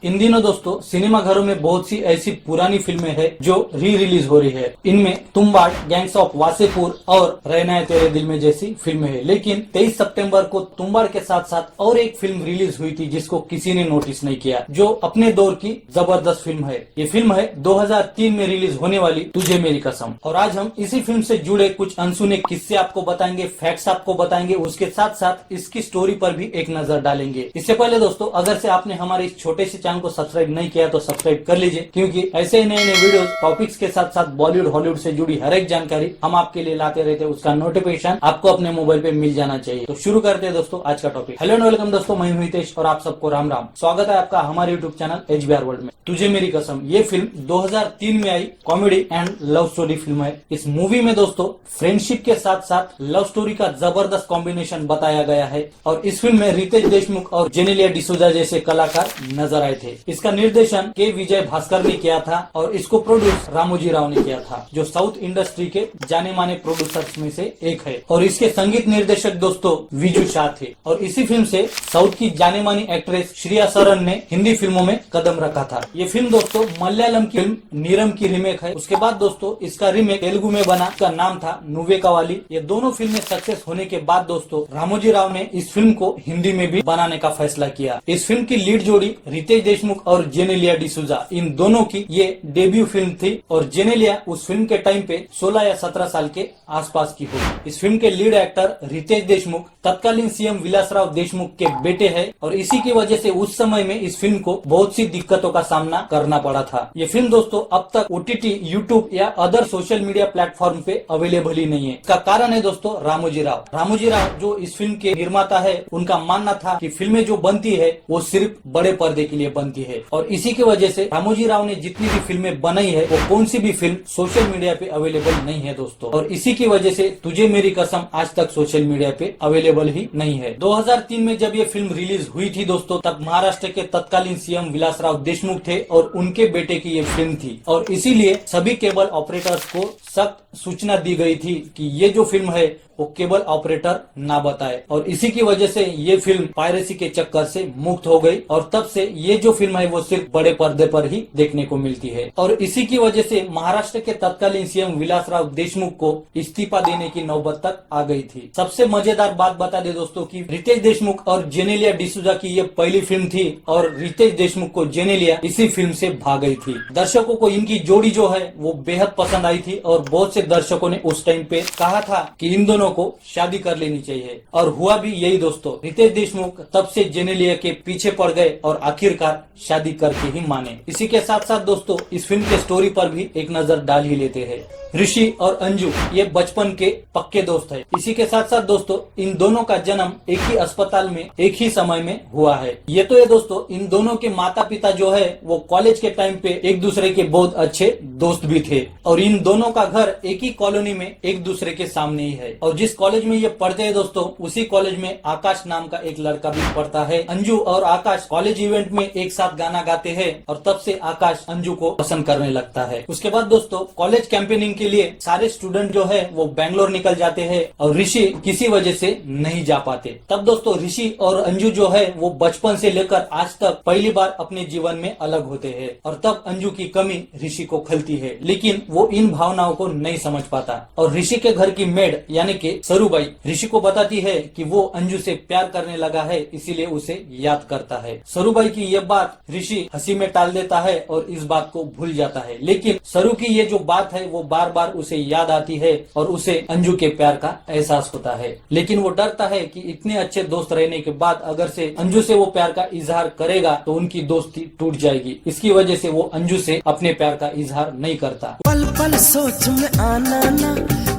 इन दिनों दोस्तों सिनेमा घरों में बहुत सी ऐसी पुरानी फिल्में हैं जो री रिलीज हो रही है। इनमें तुम्बाड़, गैंग्स ऑफ वासेपुर और रहना है तेरे दिल में जैसी फिल्में हैं। लेकिन 23 सितंबर को तुम्बाड़ के साथ साथ और एक फिल्म रिलीज हुई थी जिसको किसी ने नोटिस नहीं किया, जो अपने दौर की जबरदस्त फिल्म है। ये फिल्म है 2003 में रिलीज होने वाली तुझे मेरी कसम। और आज हम इसी फिल्म से जुड़े कुछ अनसुने किस्से आपको बताएंगे, फैक्ट्स आपको बताएंगे, उसके साथ साथ इसकी स्टोरी पर भी एक नजर डालेंगे। इससे पहले दोस्तों अगर से आपने हमारे इस छोटे से चैनल को सब्सक्राइब नहीं किया तो सब्सक्राइब कर लीजिए, क्योंकि ऐसे नए नए वीडियो टॉपिक्स के साथ साथ बॉलीवुड हॉलीवुड से जुड़ी हर एक जानकारी हम आपके लिए लाते रहते हैं। उसका नोटिफिकेशन आपको अपने मोबाइल पे मिल जाना चाहिए। तो शुरू करते हैं दोस्तों आज का टॉपिक। हेलो एंड वेलकम दोस्तों, मैं हूं हितेश और आप सबको राम राम। स्वागत है आपका हमारे यूट्यूब चैनल HBR वर्ल्ड में। तुझे मेरी कसम ये फिल्म 2003 में आई comedy and love story film है। इस मूवी में दोस्तों फ्रेंडशिप के साथ साथ लव स्टोरी का जबरदस्त कॉम्बिनेशन बताया गया है। और इस फिल्म में रितेश देशमुख और जेनेलिया डिसूजा जैसे कलाकार नजर आए थे। इसका निर्देशन के विजय भास्कर ने किया था और इसको प्रोड्यूस रामोजी राव ने किया था, जो साउथ इंडस्ट्री के जाने माने प्रोड्यूसर्स में से एक है। और इसके संगीत निर्देशक दोस्तों विजू शाह थे। और इसी फिल्म से साउथ की जाने मानी एक्ट्रेस श्रेया सरन ने हिंदी फिल्मों में कदम रखा था। ये फिल्म दोस्तों मलयालम की फिल्म नीरम की रीमेक है। उसके बाद दोस्तों इसका रीमेक तेलुगु में बना, इसका नाम था नुवे कवाली। ये दोनों फिल्में सक्सेस होने के बाद दोस्तों रामोजी राव ने इस फिल्म को हिंदी में भी बनाने का फैसला किया। इस फिल्म की लीड जोड़ी रितेश देशमुख और जेनेलिया डिसूजा, इन दोनों की ये डेब्यू फिल्म थी। और जेनेलिया उस फिल्म के टाइम पे 16 या 17 साल के आसपास की होगी। इस फिल्म के लीड एक्टर रितेश देशमुख तत्कालीन सीएम विलासराव देशमुख के बेटे हैं। और इसी की वजह से उस समय में इस फिल्म को बहुत सी दिक्कतों का सामना करना पड़ा था। ये फिल्म दोस्तों अब तक OTT, यूट्यूब या अदर सोशल मीडिया प्लेटफॉर्म पे अवेलेबल ही नहीं है। इसका कारण है दोस्तों रामोजी राव। रामोजी राव जो इस फिल्म के निर्माता है, उनका मानना था कि फिल्में जो बनती है वो सिर्फ बड़े पर्दे के लिए बनती है। और इसी की वजह से रामोजी राव ने जितनी भी फिल्में बनाई है वो कौन सी भी फिल्म सोशल मीडिया पे अवेलेबल नहीं है दोस्तों। और इसी की वजह से तुझे मेरी कसम आज तक सोशल मीडिया पे अवेलेबल ही नहीं है। 2003 में जब ये फिल्म रिलीज हुई थी दोस्तों, तब महाराष्ट्र के तत्कालीन सीएम विलासराव देशमुख थे और उनके बेटे की ये फिल्म थी। और इसीलिए सभी केबल ऑपरेटर्स को सख्त सूचना दी गई थी कि ये जो फिल्म है वो केबल ऑपरेटर ना बताए। और इसी की वजह से ये फिल्म पायरेसी के चक्कर से मुक्त हो गई। और तब से ये जो फिल्म है वो सिर्फ बड़े पर्दे पर ही देखने को मिलती है। और इसी की वजह से महाराष्ट्र के तत्कालीन सीएम विलासराव देशमुख को इस्तीफा देने की नौबत तक आ गई थी। सबसे मजेदार बात बता दे दोस्तों कि रितेश देशमुख और जेनेलिया डिसूजा की ये पहली फिल्म थी और रितेश देशमुख को जेनेलिया इसी फिल्म से भाग गई थी। दर्शकों को इनकी जोड़ी जो है वो बेहद पसंद आई थी और बहुत से दर्शकों ने उस टाइम पे कहा था कि इन दोनों को शादी कर लेनी चाहिए। और हुआ भी यही दोस्तों। रितेश देशमुख तब से जेनेलिया के पीछे पड़ गए और आखिरकार शादी करके ही माने। इसी के साथ साथ दोस्तों इस फिल्म के स्टोरी पर भी एक नजर डाल ही लेते हैं। ऋषि और अंजू ये बचपन के पक्के दोस्त है। इसी के साथ साथ दोस्तों इन दोनों का जन्म एक ही अस्पताल में एक ही समय में हुआ है। ये तो ये दोस्तों इन दोनों के माता पिता जो है वो कॉलेज के टाइम पे एक दूसरे के बहुत अच्छे दोस्त भी थे। और इन दोनों का घर एक ही कॉलोनी में एक दूसरे के सामने ही है। और जिस कॉलेज में ये पढ़ते हैं दोस्तों उसी कॉलेज में आकाश नाम का एक लड़का भी पढ़ता है। अंजू और आकाश कॉलेज इवेंट में एक साथ गाना गाते हैं और तब से आकाश अंजू को पसंद करने लगता है। उसके बाद दोस्तों कॉलेज कैंपेनिंग के लिए सारे स्टूडेंट जो है वो बैंगलोर निकल जाते हैं और ऋषि किसी वजह से नहीं जा पाते। तब दोस्तों ऋषि और अंजू जो है वो बचपन से लेकर आज तक पहली बार अपने जीवन में अलग होते हैं। और तब अंजू की कमी ऋषि को खलती है, लेकिन वो इन भावनाओं को नहीं समझ पाता। और ऋषि के घर की मेड यानी कि सरूबाई ऋषि को बताती है कि वो अंजू से प्यार करने लगा है, इसीलिए उसे याद करता है। सरूबाई की ये बात ऋषि हंसी में टाल देता है और इस बात को भूल जाता है। लेकिन सरू की ये जो बात है वो बार बार उसे याद आती है और उसे अंजू के प्यार का एहसास होता है। लेकिन वो डरता है कि इतने अच्छे दोस्त रहने के बाद अगर से अंजू से वो प्यार का इजहार करेगा तो उनकी दोस्ती टूट जाएगी। इसकी वजह से वो अंजू से अपने प्यार का इजहार नहीं करता। पल पल सोच में आना ना,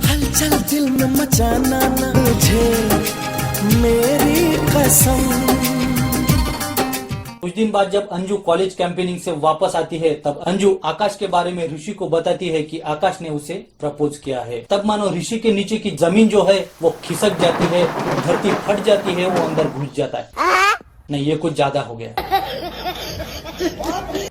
हलचल दिल में मचाना ना, मुझे मेरी कसम। कुछ दिन बाद जब अंजू कॉलेज कैंपेनिंग से वापस आती है तब अंजू आकाश के बारे में ऋषि को बताती है कि आकाश ने उसे प्रपोज किया है। तब मानो ऋषि के नीचे की जमीन जो है वो खिसक जाती है, धरती फट जाती है, वो अंदर घुस जाता है। नहीं ये कुछ ज्यादा हो गया।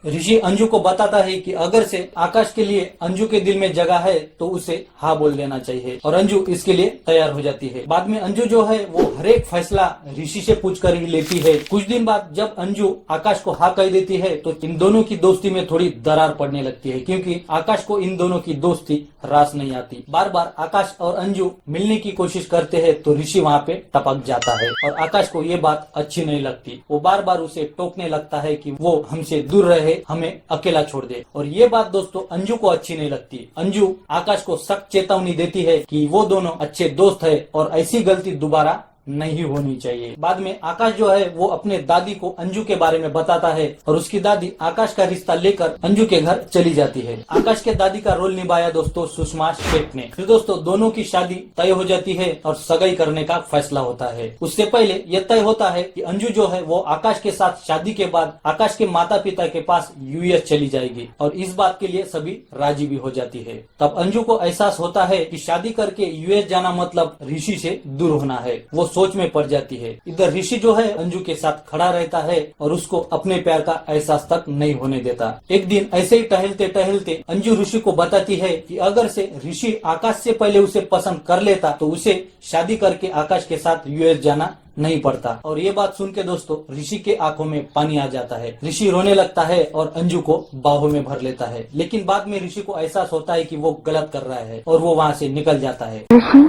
ऋषि अंजू को बताता है कि अगर से आकाश के लिए अंजू के दिल में जगह है तो उसे हाँ बोल देना चाहिए और अंजू इसके लिए तैयार हो जाती है। बाद में अंजू जो है वो हर एक फैसला ऋषि से पूछकर ही लेती है। कुछ दिन बाद जब अंजू आकाश को हाँ कह देती है तो इन दोनों की दोस्ती में थोड़ी दरार पड़ने लगती है, क्योंकि आकाश को इन दोनों की दोस्ती रास नहीं आती। बार बार आकाश और अंजू मिलने की कोशिश करते हैं तो ऋषि वहाँ पे टपक जाता है और आकाश को ये बात अच्छी नहीं लगती। वो बार बार उसे टोकने लगता है कि वो हमसे दूर रहे, हमें अकेला छोड़ दे। और ये बात दोस्तों अंजू को अच्छी नहीं लगती। अंजू आकाश को सख्त चेतावनी देती है कि वो दोनों अच्छे दोस्त है और ऐसी गलती दोबारा नहीं होनी चाहिए। बाद में आकाश जो है वो अपने दादी को अंजू के बारे में बताता है और उसकी दादी आकाश का रिश्ता लेकर अंजू के घर चली जाती है। आकाश के दादी का रोल निभाया दोस्तों सुषमा शेख ने। फिर दोस्तों दोनों की शादी तय हो जाती है और सगाई करने का फैसला होता है। उससे पहले यह तय होता है कि अंजू जो है वो आकाश के साथ शादी के बाद आकाश के माता पिता के पास यूएस चली जाएगी और इस बात के लिए सभी राजी भी हो जाती है। तब अंजू को एहसास होता है कि शादी करके यूएस जाना मतलब ऋषि से दूर होना है। वो सोच में पड़ जाती है। इधर ऋषि जो है अंजू के साथ खड़ा रहता है और उसको अपने प्यार का एहसास तक नहीं होने देता। एक दिन ऐसे ही टहलते टहलते अंजू ऋषि को बताती है कि अगर से ऋषि आकाश से पहले उसे पसंद कर लेता तो उसे शादी करके आकाश के साथ यूएस जाना नहीं पड़ता। और ये बात सुन के दोस्तों ऋषि के आंखों में पानी आ जाता है। ऋषि रोने लगता है और अंजू को बाहों में भर लेता है। लेकिन बाद में ऋषि को एहसास होता है कि वो गलत कर रहा है और वो वहाँ से निकल जाता है। ऋषि,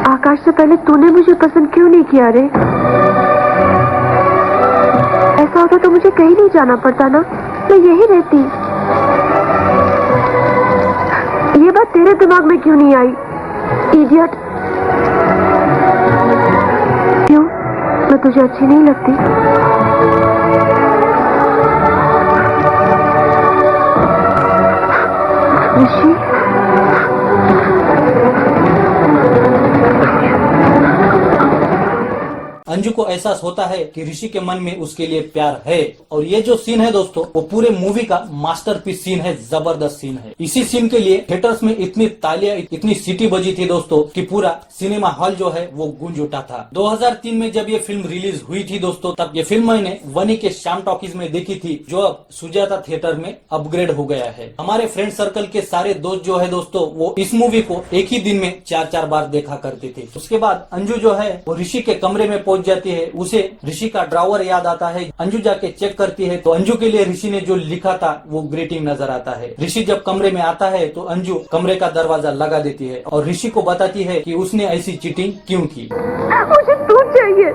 आकाश से पहले तूने मुझे पसंद क्यों नहीं किया रे? ऐसा होता तो मुझे कहीं नहीं जाना पड़ता ना, मैं यही रहती। ये बात तेरे दिमाग में क्यों नहीं आई, इडियट? क्यों, मैं तुझे अच्छी नहीं लगती? ऋषि, अंजू को एहसास होता है कि ऋषि के मन में उसके लिए प्यार है। और ये जो सीन है दोस्तों वो पूरे मूवी का मास्टरपीस सीन है, जबरदस्त सीन है। इसी सीन के लिए थिएटर्स में इतनी तालियां, इतनी सीटी बजी थी दोस्तों कि पूरा सिनेमा हॉल जो है वो गूंज उठा था। 2003 में जब ये फिल्म रिलीज हुई थी दोस्तों तब ये फिल्म मैंने वनी के श्याम टॉकीज में देखी थी, जो अब सुजाता थिएटर में अपग्रेड हो गया है। हमारे फ्रेंड सर्कल के सारे दोस्त जो है दोस्तों वो इस मूवी को एक ही दिन में 4-4 बार देखा करते थे। उसके बाद अंजू जो है वो ऋषि के कमरे में पहुंच जाती है। उसे ऋषि का ड्रॉवर याद आता है। अंजू जाके चेक करती है तो अंजू के लिए ऋषि ने जो लिखा था वो ग्रीटिंग नजर आता है। ऋषि जब कमरे में आता है तो अंजू कमरे का दरवाजा लगा देती है और ऋषि को बताती है कि उसने ऐसी चीटिंग क्यों की। मुझे तू चाहिए,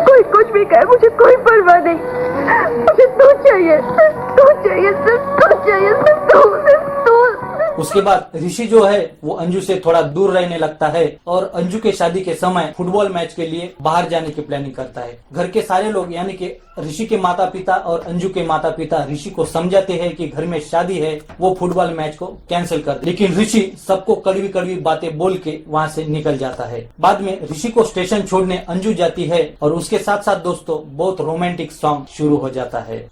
कोई कुछ भी कहे मुझे कोई परवाह नहीं, मुझे तू चाहिए, तू चाहिए, सिर्फ तू चाहिए, सिर्फ तू, सिर्फ तू। उसके बाद ऋषि जो है वो अंजू से थोड़ा दूर रहने लगता है और अंजू के शादी के समय फुटबॉल मैच के लिए बाहर जाने की प्लानिंग करता है। घर के सारे लोग यानी कि ऋषि के माता पिता और अंजू के माता पिता ऋषि को समझाते हैं कि घर में शादी है, वो फुटबॉल मैच को कैंसिल कर दे। लेकिन ऋषि सबको कड़वी कड़वी बातें बोल के वहाँ से निकल जाता है। बाद में ऋषि को स्टेशन छोड़ने अंजू जाती है और उसके साथ साथ दोस्तों बहुत रोमांटिक सॉन्ग शुरू हो जाता है।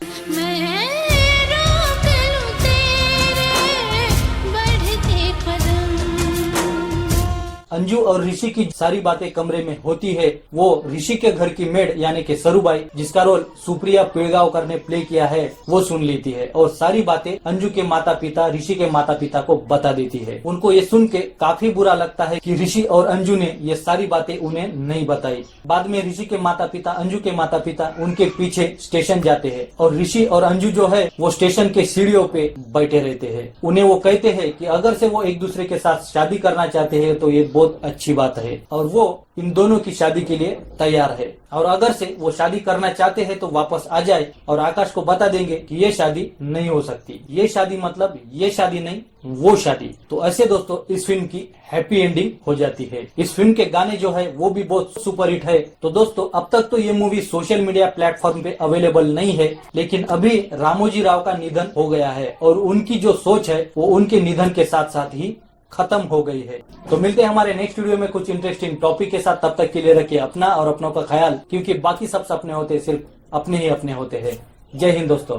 अंजू और ऋषि की सारी बातें कमरे में होती है। वो ऋषि के घर की मेड यानी कि सरूबाई, जिसका रोल सुप्रिया पिलगांवकर ने प्ले किया है, वो सुन लेती है और सारी बातें अंजू के माता पिता, ऋषि के माता पिता को बता देती है। उनको ये सुन के काफी बुरा लगता है कि ऋषि और अंजू ने ये सारी बातें उन्हें नहीं बताई। बाद में ऋषि के माता पिता, अंजू के माता पिता उनके पीछे स्टेशन जाते हैं और ऋषि और अंजू जो है वो स्टेशन के सीढ़ियों पे बैठे रहते हैं। उन्हें वो कहते हैं कि अगर से वो एक दूसरे के साथ शादी करना चाहते हैं तो ये बहुत अच्छी बात है और वो इन दोनों की शादी के लिए तैयार है। और अगर से वो शादी करना चाहते हैं तो वापस आ जाए और आकाश को बता देंगे कि ये शादी नहीं हो सकती। ये शादी मतलब ये शादी नहीं, वो शादी। तो ऐसे दोस्तों इस फिल्म की हैप्पी एंडिंग हो जाती है। इस फिल्म के गाने जो है वो भी बहुत सुपर हिट है। तो दोस्तों अब तक तो ये मूवी सोशल मीडिया प्लेटफॉर्म पे अवेलेबल नहीं है, लेकिन अभी रामोजी राव का निधन हो गया है और उनकी जो सोच है वो उनके निधन के साथ साथ ही खत्म हो गई है। तो मिलते हैं हमारे नेक्स्ट वीडियो में कुछ इंटरेस्टिंग टॉपिक के साथ। तब तक के लिए रखिए अपना और अपनों का ख्याल, क्योंकि बाकी सब सपने होते सिर्फ अपने ही अपने होते हैं। जय हिंद दोस्तों।